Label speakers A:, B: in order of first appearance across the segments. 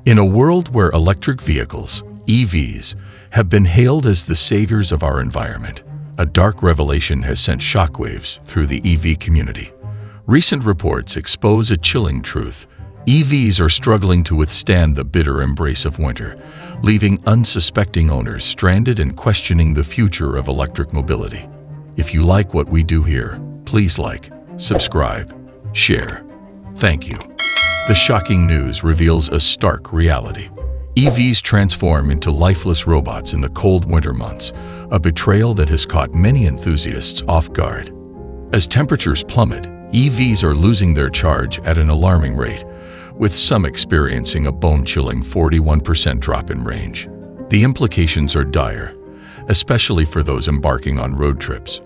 A: In a world where electric vehicles, EVs, have been hailed as the saviors of our environment, a dark revelation has sent shockwaves through the EV community. Recent reports expose a chilling truth. EVs are struggling to withstand the bitter embrace of winter, leaving unsuspecting owners stranded and questioning the future of electric mobility. If you like what we do here, please like, subscribe, share. Thank you. The shocking news reveals a stark reality. EVs transform into lifeless robots in the cold winter months, a betrayal that has caught many enthusiasts off guard. As temperatures plummet, EVs are losing their charge at an alarming rate, with some experiencing a bone-chilling 41% drop in range. The implications are dire, especially for those embarking on road trips,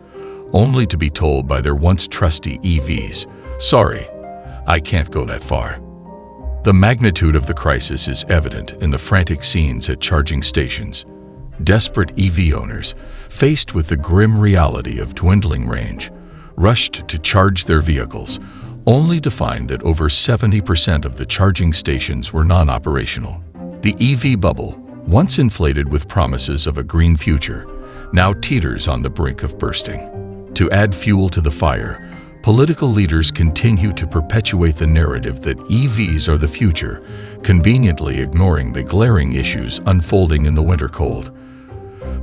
A: only to be told by their once-trusty EVs, "Sorry, I can't go that far." The magnitude of the crisis is evident in the frantic scenes at charging stations. Desperate EV owners, faced with the grim reality of dwindling range, rushed to charge their vehicles, only to find that over 70% of the charging stations were non-operational. The EV bubble, once inflated with promises of a green future, now teeters on the brink of bursting. To add fuel to the fire, political leaders continue to perpetuate the narrative that EVs are the future, conveniently ignoring the glaring issues unfolding in the winter cold.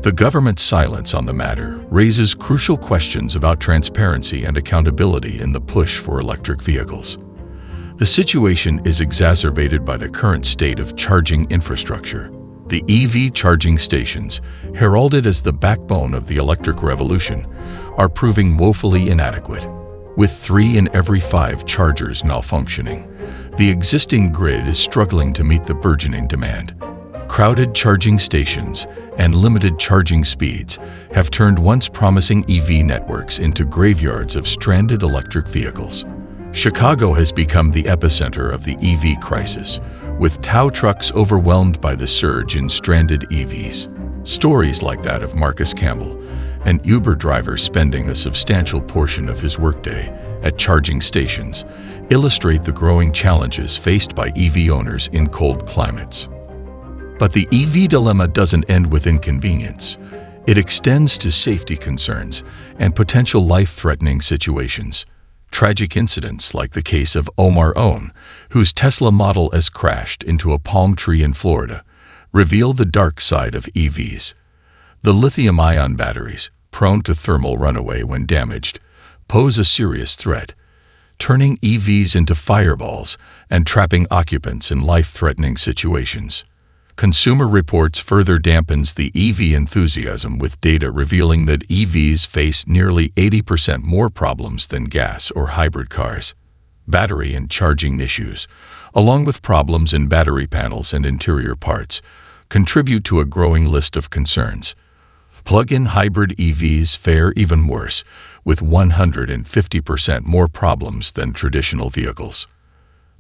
A: The government's silence on the matter raises crucial questions about transparency and accountability in the push for electric vehicles. The situation is exacerbated by the current state of charging infrastructure. The EV charging stations, heralded as the backbone of the electric revolution, are proving woefully inadequate. With 3 in every 5 chargers malfunctioning, the existing grid is struggling to meet the burgeoning demand. Crowded charging stations and limited charging speeds have turned once promising EV networks into graveyards of stranded electric vehicles. Chicago has become the epicenter of the EV crisis, with tow trucks overwhelmed by the surge in stranded EVs. Stories like that of Marcus Campbell, an Uber driver spending a substantial portion of his workday at charging stations, illustrate the growing challenges faced by EV owners in cold climates. But the EV dilemma doesn't end with inconvenience. It extends to safety concerns and potential life-threatening situations. Tragic incidents like the case of Omar Own, whose Tesla Model S crashed into a palm tree in Florida, reveal the dark side of EVs. The lithium-ion batteries, prone to thermal runaway when damaged, pose a serious threat, turning EVs into fireballs and trapping occupants in life-threatening situations. Consumer Reports further dampens the EV enthusiasm with data revealing that EVs face nearly 80% more problems than gas or hybrid cars. Battery and charging issues, along with problems in battery panels and interior parts, contribute to a growing list of concerns. Plug-in hybrid EVs fare even worse, with 150% more problems than traditional vehicles.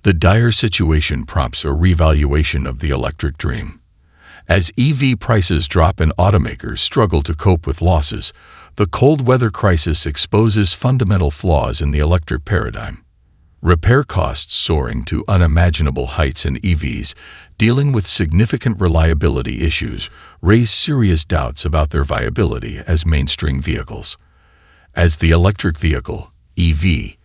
A: The dire situation prompts a revaluation of the electric dream. As EV prices drop and automakers struggle to cope with losses, the cold weather crisis exposes fundamental flaws in the electric paradigm. Repair costs soaring to unimaginable heights in EVs, dealing with significant reliability issues, raise serious doubts about their viability as mainstream vehicles. As the electric vehicle, EV,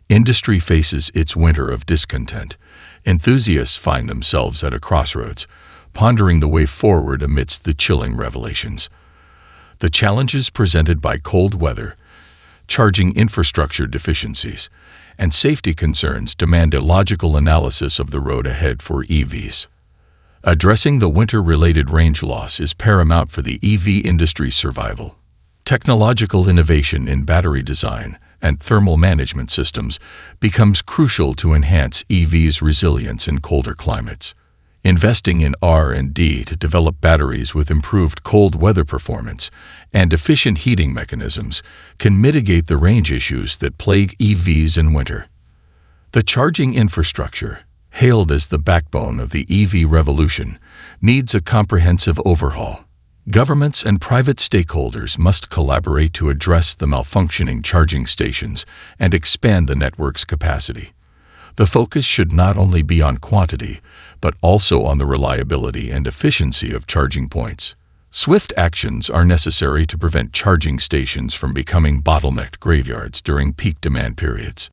A: industry faces its winter of discontent, enthusiasts find themselves at a crossroads, pondering the way forward amidst the chilling revelations. The challenges presented by cold weather, charging infrastructure deficiencies, and safety concerns demand a logical analysis of the road ahead for EVs. Addressing the winter-related range loss is paramount for the EV industry's survival. Technological innovation in battery design and thermal management systems becomes crucial to enhance EVs' resilience in colder climates. Investing in R&D to develop batteries with improved cold weather performance and efficient heating mechanisms can mitigate the range issues that plague EVs in winter. The charging infrastructure, hailed as the backbone of the EV revolution, needs a comprehensive overhaul. Governments and private stakeholders must collaborate to address the malfunctioning charging stations and expand the network's capacity. The focus should not only be on quantity, but also on the reliability and efficiency of charging points. Swift actions are necessary to prevent charging stations from becoming bottlenecked graveyards during peak demand periods.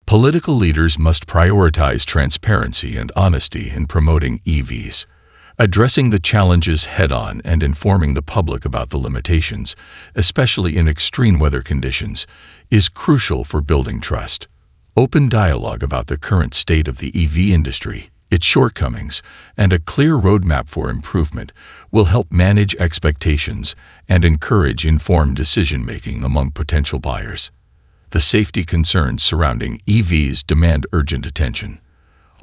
A: Political leaders must prioritize transparency and honesty in promoting EVs. Addressing the challenges head-on and informing the public about the limitations, especially in extreme weather conditions, is crucial for building trust. Open dialogue about the current state of the EV industry, its shortcomings, and a clear roadmap for improvement will help manage expectations and encourage informed decision-making among potential buyers. The safety concerns surrounding EVs demand urgent attention.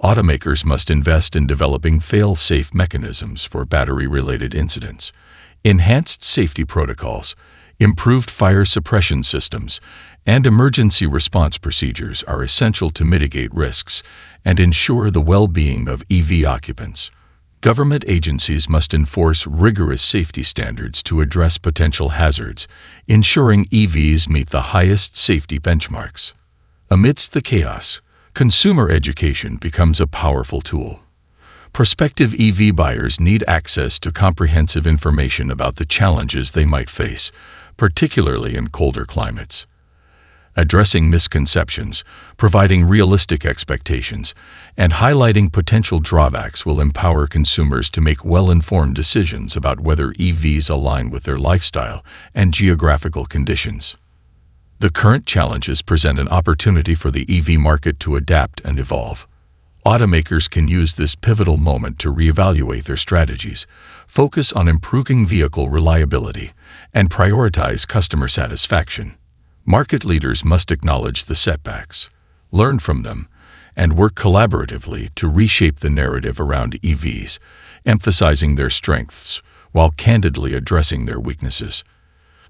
A: Automakers must invest in developing fail-safe mechanisms for battery-related incidents. Enhanced safety protocols, improved fire suppression systems, and emergency response procedures are essential to mitigate risks and ensure the well-being of EV occupants. Government agencies must enforce rigorous safety standards to address potential hazards, ensuring EVs meet the highest safety benchmarks. Amidst the chaos, consumer education becomes a powerful tool. Prospective EV buyers need access to comprehensive information about the challenges they might face, particularly in colder climates. Addressing misconceptions, providing realistic expectations, and highlighting potential drawbacks will empower consumers to make well-informed decisions about whether EVs align with their lifestyle and geographical conditions. The current challenges present an opportunity for the EV market to adapt and evolve. Automakers can use this pivotal moment to reevaluate their strategies, focus on improving vehicle reliability, and prioritize customer satisfaction. Market leaders must acknowledge the setbacks, learn from them, and work collaboratively to reshape the narrative around EVs, emphasizing their strengths while candidly addressing their weaknesses.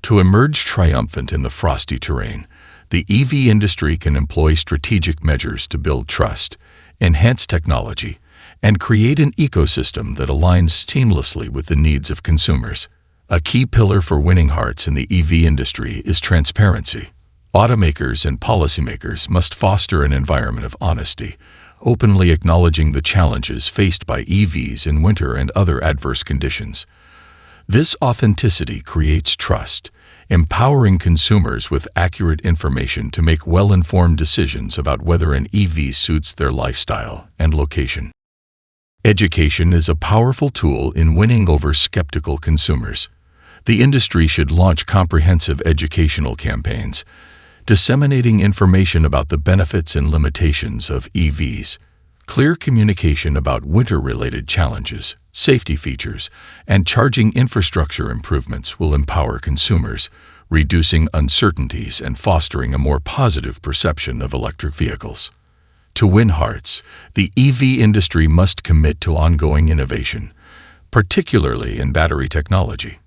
A: To emerge triumphant in the frosty terrain, the EV industry can employ strategic measures to build trust, enhance technology, and create an ecosystem that aligns seamlessly with the needs of consumers. A key pillar for winning hearts in the EV industry is transparency. Automakers and policymakers must foster an environment of honesty, openly acknowledging the challenges faced by EVs in winter and other adverse conditions. This authenticity creates trust, empowering consumers with accurate information to make well-informed decisions about whether an EV suits their lifestyle and location. Education is a powerful tool in winning over skeptical consumers. The industry should launch comprehensive educational campaigns, disseminating information about the benefits and limitations of EVs. Clear communication about winter-related challenges, safety features, and charging infrastructure improvements will empower consumers, reducing uncertainties and fostering a more positive perception of electric vehicles. To win hearts, the EV industry must commit to ongoing innovation, particularly in battery technology.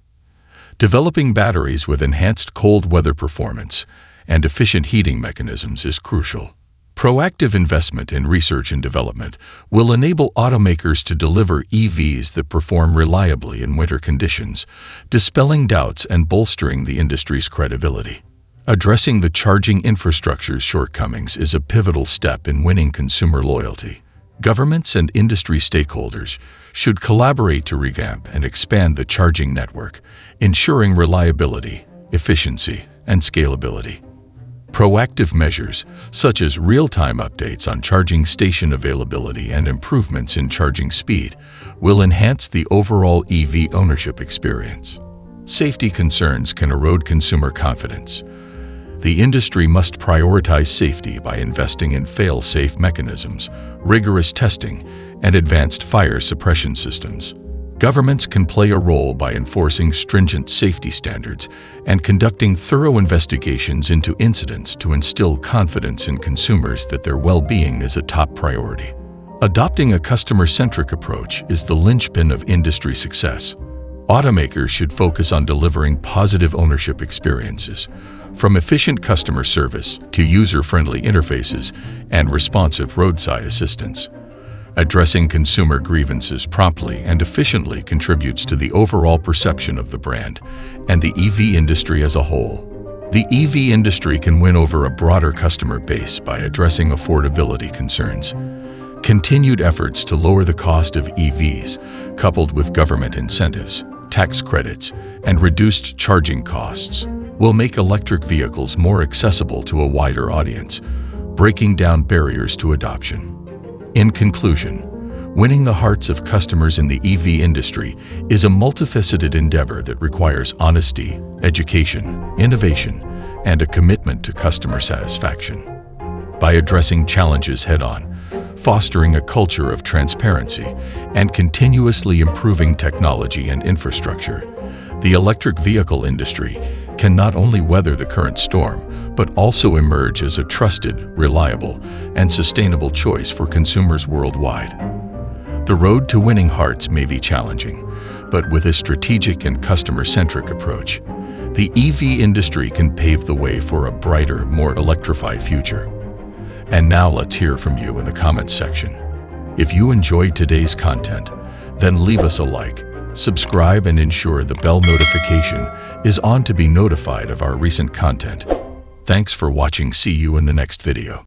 A: Developing batteries with enhanced cold weather performance and efficient heating mechanisms is crucial. Proactive investment in research and development will enable automakers to deliver EVs that perform reliably in winter conditions, dispelling doubts and bolstering the industry's credibility. Addressing the charging infrastructure's shortcomings is a pivotal step in winning consumer loyalty. Governments and industry stakeholders should collaborate to revamp and expand the charging network, ensuring reliability, efficiency, and scalability. Proactive measures, such as real-time updates on charging station availability and improvements in charging speed, will enhance the overall EV ownership experience. Safety concerns can erode consumer confidence. The industry must prioritize safety by investing in fail-safe mechanisms, rigorous testing, and advanced fire suppression systems. Governments can play a role by enforcing stringent safety standards and conducting thorough investigations into incidents to instill confidence in consumers that their well-being is a top priority. Adopting a customer-centric approach is the linchpin of industry success. Automakers should focus on delivering positive ownership experiences, from efficient customer service to user-friendly interfaces and responsive roadside assistance. Addressing consumer grievances promptly and efficiently contributes to the overall perception of the brand and the EV industry as a whole. The EV industry can win over a broader customer base by addressing affordability concerns. Continued efforts to lower the cost of EVs, coupled with government incentives, tax credits, and reduced charging costs, will make electric vehicles more accessible to a wider audience, breaking down barriers to adoption. In conclusion, winning the hearts of customers in the EV industry is a multifaceted endeavor that requires honesty, education, innovation, and a commitment to customer satisfaction. By addressing challenges head-on, fostering a culture of transparency, and continuously improving technology and infrastructure, the electric vehicle industry can not only weather the current storm, but also emerge as a trusted, reliable, and sustainable choice for consumers worldwide. The road to winning hearts may be challenging, but with a strategic and customer-centric approach, the EV industry can pave the way for a brighter, more electrified future. And now let's hear from you in the comments section. If you enjoyed today's content, then leave us a like, subscribe, and ensure the bell notification is on to be notified of our recent content. Thanks for watching. See you in the next video.